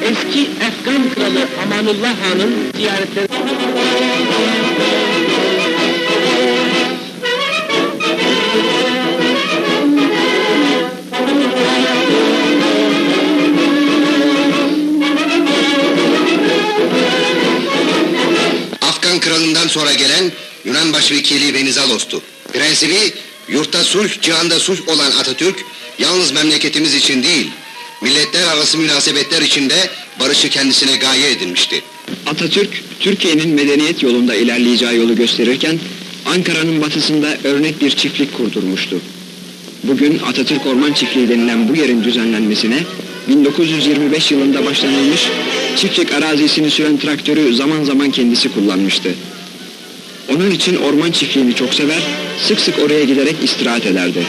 Eski Afgan kralı Amanullah Han'ın ziyaretleri... Afgan kralından sonra gelen Yunan başvekili Venizalos'tu. Prensibi, yurtta sulh, cihanda sulh olan Atatürk, yalnız memleketimiz için değil, milletler arası münasebetler içinde barışı kendisine gaye edinmişti. Atatürk, Türkiye'nin medeniyet yolunda ilerleyeceği yolu gösterirken, Ankara'nın batısında örnek bir çiftlik kurdurmuştu. Bugün Atatürk Orman Çiftliği denilen bu yerin düzenlenmesine, 1925 yılında başlanılmış, çiftlik arazisini süren traktörü zaman zaman kendisi kullanmıştı. Onun için orman çiftliğini çok sever, sık sık oraya giderek istirahat ederdi.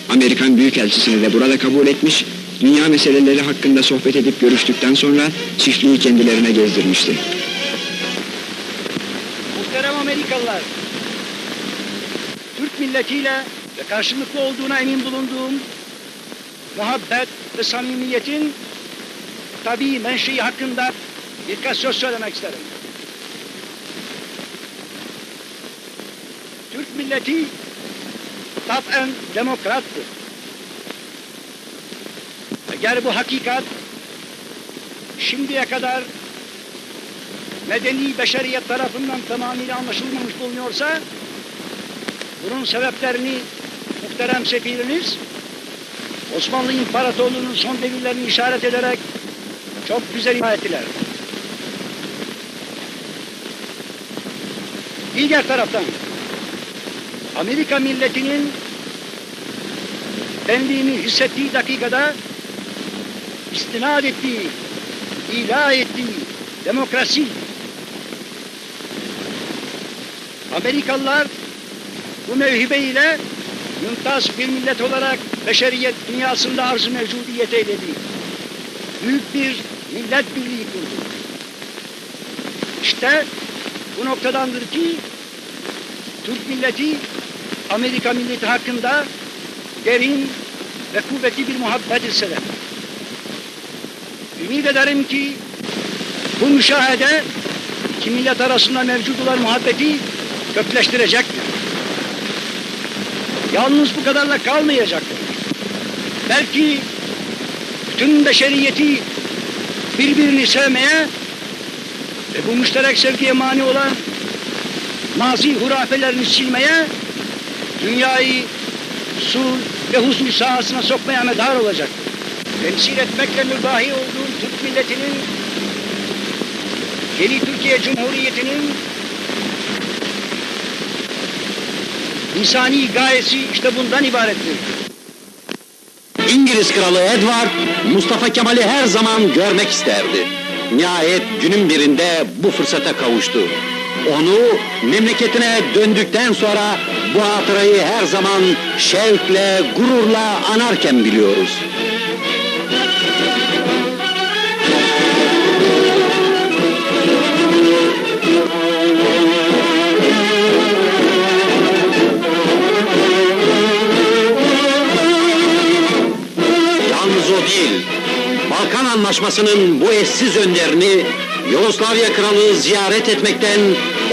Amerikan Büyükelçisini de burada kabul etmiş, dünya meseleleri hakkında sohbet edip görüştükten sonra çiftliği kendilerine gezdirmişti. Muhterem Amerikalılar, Türk milletiyle ve karşılıklı olduğuna emin bulunduğum muhabbet ve samimiyetin tabii menşei hakkında birkaç söz söylemek isterim. Türk milleti taben demokrattır. Eğer bu hakikat şimdiye kadar medeni beşeriyet tarafından tamamıyla anlaşılmamış bulunuyorsa, bunun sebeplerini muhterem sefiriniz Osmanlı İmparatorluğu'nun son devirlerini işaret ederek çok güzel ifade ettiler. Diğer taraftan Amerika milletinin benliğini hissettiği dakikada istinad ettiği, ilah ettiği demokrasi, Amerikalılar bu mevhibe ile mümtaz bir millet olarak beşeriyet dünyasında arz-ı mevcudiyet eyledi. Büyük bir millet birliği kurdu. İşte bu noktadandır ki Türk milleti Amerika milleti hakkında derin ve kuvvetli bir muhabbet hisseder. Ümit ederim ki bu müşahede iki millet arasında mevcut olan muhabbeti kökleştirecektir. Yalnız bu kadarla kalmayacaktır. Belki bütün beşeriyeti birbirini sevmeye ve bu müşterek sevgiye mani olan mazi hurafelerini silmeye, dünyayı sulh ve huzur sahasına sokmaya medar olacaktır. Temsil etmekle mübahi olduğu Türk milletinin, yeni Türkiye Cumhuriyeti'nin insani gayesi işte bundan ibarettir. İngiliz Kralı Edward, Mustafa Kemal'i her zaman görmek isterdi. Nihayet günün birinde bu fırsata kavuştu. Onu memleketine döndükten sonra bu hatırayı her zaman şevkle, gururla anarken biliyoruz. Yalnız o değil, Balkan Anlaşması'nın bu eşsiz önderini Yugoslavya Kralı ziyaret etmekten,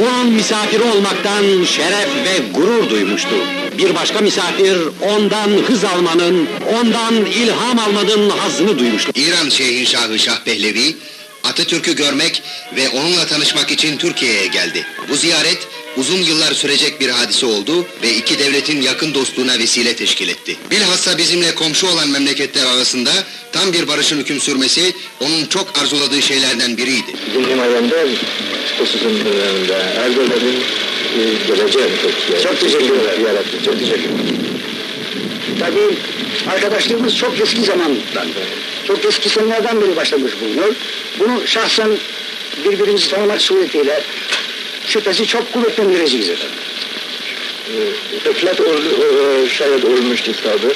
onun misafiri olmaktan şeref ve gurur duymuştu. Bir başka misafir ondan hız almanın, ondan ilham almanın hazzını duymuştu. İran Şehinşahı Şah Pehlevi, Atatürk'ü görmek ve onunla tanışmak için Türkiye'ye geldi. Bu ziyaret uzun yıllar sürecek bir hadise oldu ve iki devletin yakın dostluğuna vesile teşkil etti. Bilhassa bizimle komşu olan memleketler arasında tam bir barışın hüküm sürmesi onun çok arzuladığı şeylerden biriydi. Bizim alemde hususun Erdoğan'ın geleceğim çok teşekkürler. Çok teşekkür. Tabii arkadaşlığımız çok eski zamandan, çok eski senelerden beri başlamış bulunuyor. Bunu şahsen birbirimizi tanımak suretiyle şüphesi çok kuvvetlendireceğiz efendim. Eflat şayet olmuştu tabi.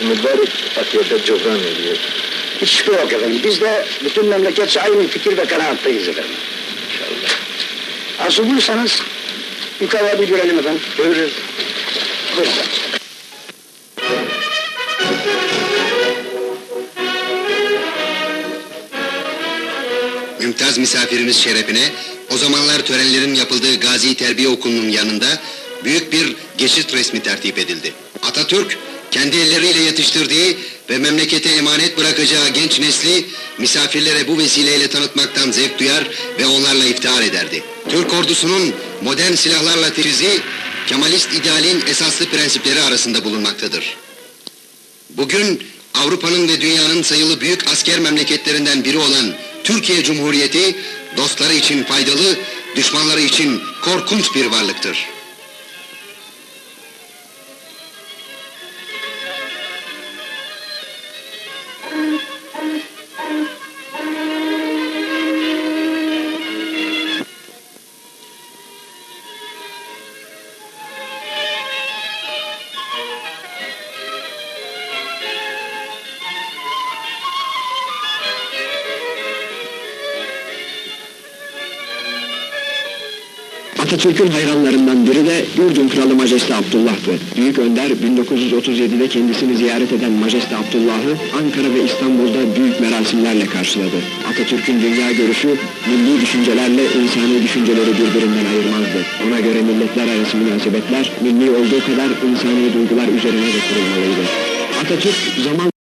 Mübarek akiyete cevran ediyor. Hiç şüphe yok efendim. Biz de bütün memleketçe aynı fikir ve kanaattayız efendim. İnşallah. Arzu buyursanız yukarıya bir görelim efendim. Buyurun. Buyurun. mümtaz misafirimiz şerefine o zamanlar törenlerin yapıldığı Gazi Terbiye Okulu'nun yanında büyük bir geçit resmi tertip edildi. Atatürk kendi elleriyle yetiştirdiği ve memlekete emanet bırakacağı genç nesli misafirlere bu vesileyle tanıtmaktan zevk duyar ve onlarla iftihar ederdi. Türk ordusunun modern silahlarla teçhizi Kemalist idealin esaslı prensipleri arasında bulunmaktadır. Bugün Avrupa'nın ve dünyanın sayılı büyük asker memleketlerinden biri olan Türkiye Cumhuriyeti dostları için faydalı, düşmanları için korkunç bir varlıktır. Atatürk'ün hayranlarından biri de yurdun kralı Majeste Abdullah'tı. Büyük Önder 1937'de kendisini ziyaret eden Majeste Abdullah'ı Ankara ve İstanbul'da büyük merasimlerle karşıladı. Atatürk'ün dünya görüşü milli düşüncelerle insani düşünceleri birbirinden ayırmazdı. Ona göre milletler arası münasebetler milli olduğu kadar insani duygular üzerine de kurulmalıydı. Atatürk zaman